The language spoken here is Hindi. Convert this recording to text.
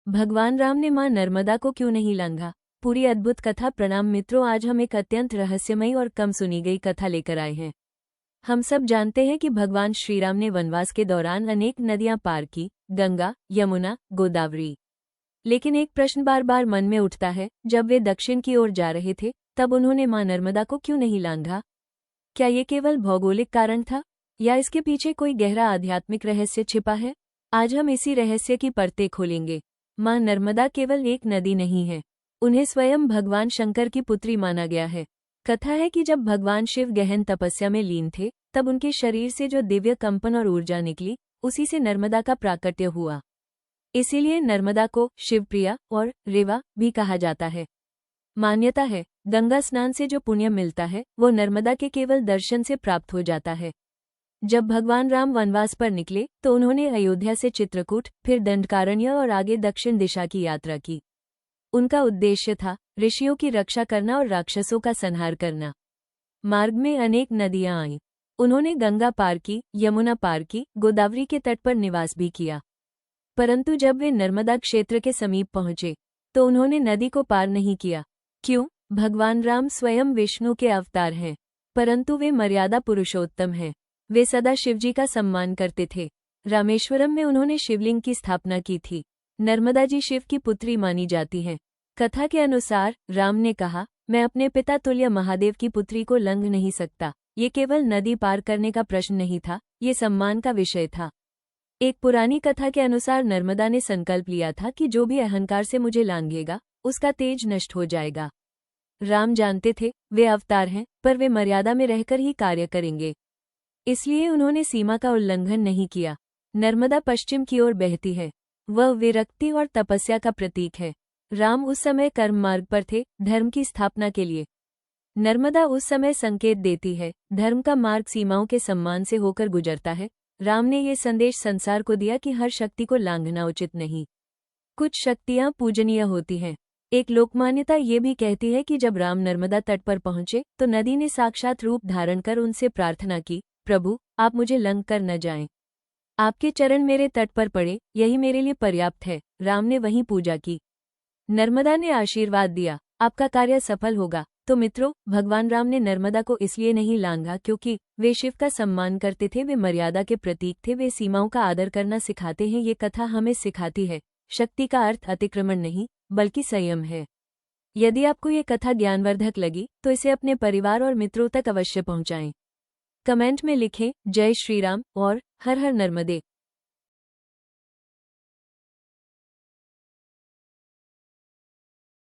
भगवान राम ने मां नर्मदा को क्यों नहीं लांघा? पूरी अद्भुत कथा। प्रणाम मित्रों, आज हम एक अत्यंत रहस्यमयी और कम सुनी गई कथा लेकर आए हैं। हम सब जानते हैं कि भगवान श्रीराम ने वनवास के दौरान अनेक नदियां पार की, गंगा, यमुना, गोदावरी। लेकिन एक प्रश्न बार बार मन में उठता है, जब वे दक्षिण की ओर जा रहे थे तब उन्होंने मां नर्मदा को क्यों नहीं लांघा? क्या ये केवल भौगोलिक कारण था, या इसके पीछे कोई गहरा आध्यात्मिक रहस्य छिपा है? आज हम इसी रहस्य की परतें खोलेंगे। मां नर्मदा केवल एक नदी नहीं है, उन्हें स्वयं भगवान शंकर की पुत्री माना गया है। कथा है कि जब भगवान शिव गहन तपस्या में लीन थे, तब उनके शरीर से जो दिव्य कंपन और ऊर्जा निकली, उसी से नर्मदा का प्राकट्य हुआ। इसीलिए नर्मदा को शिवप्रिया और रेवा भी कहा जाता है। मान्यता है, गंगा स्नान से जो पुण्य मिलता है वो नर्मदा के केवल दर्शन से प्राप्त हो जाता है। जब भगवान राम वनवास पर निकले तो उन्होंने अयोध्या से चित्रकूट, फिर दंडकारण्य और आगे दक्षिण दिशा की यात्रा की। उनका उद्देश्य था ऋषियों की रक्षा करना और राक्षसों का संहार करना। मार्ग में अनेक नदियां आईं। उन्होंने गंगा पार की, यमुना पार की, गोदावरी के तट पर निवास भी किया। परंतु जब वे नर्मदा क्षेत्र के समीप पहुंचे तो उन्होंने नदी को पार नहीं किया। क्यों? भगवान राम स्वयं विष्णु के अवतार हैं, परंतु वे मर्यादा पुरुषोत्तम हैं। वे सदा शिवजी का सम्मान करते थे। रामेश्वरम में उन्होंने शिवलिंग की स्थापना की थी। नर्मदा जी शिव की पुत्री मानी जाती हैं। कथा के अनुसार राम ने कहा, मैं अपने पिता तुल्य महादेव की पुत्री को लंघ नहीं सकता। ये केवल नदी पार करने का प्रश्न नहीं था, ये सम्मान का विषय था। एक पुरानी कथा के अनुसार नर्मदा ने संकल्प लिया था कि जो भी अहंकार से मुझे लांघेगा, उसका तेज नष्ट हो जाएगा। राम जानते थे वे अवतार हैं, पर वे मर्यादा में रहकर ही कार्य करेंगे। इसलिए उन्होंने सीमा का उल्लंघन नहीं किया। नर्मदा पश्चिम की ओर बहती है। वह विरक्ति और तपस्या का प्रतीक है। राम उस समय कर्म मार्ग पर थे, धर्म की स्थापना के लिए। नर्मदा उस समय संकेत देती है, धर्म का मार्ग सीमाओं के सम्मान से होकर गुजरता है। राम ने ये संदेश संसार को दिया कि हर शक्ति को लांघना उचित नहीं। कुछ शक्तियां पूजनीय होती हैं। एक लोकमान्यता ये भी कहती है कि जब राम नर्मदा तट पर पहुंचे तो नदी ने साक्षात रूप धारण कर उनसे प्रार्थना की, प्रभु, आप मुझे लंघ कर न जाएं। आपके चरण मेरे तट पर पड़े, यही मेरे लिए पर्याप्त है। राम ने वहीं पूजा की। नर्मदा ने आशीर्वाद दिया, आपका कार्य सफल होगा। तो मित्रों, भगवान राम ने नर्मदा को इसलिए नहीं लांघा क्योंकि वे शिव का सम्मान करते थे, वे मर्यादा के प्रतीक थे, वे सीमाओं का आदर करना सिखाते हैं। ये कथा हमें सिखाती है, शक्ति का अर्थ अतिक्रमण नहीं, बल्कि संयम है। यदि आपको ये कथा ज्ञानवर्धक लगी तो इसे अपने परिवार और मित्रों तक अवश्य पहुंचाएं। कमेंट में लिखें, जय श्री राम और हर हर नर्मदे।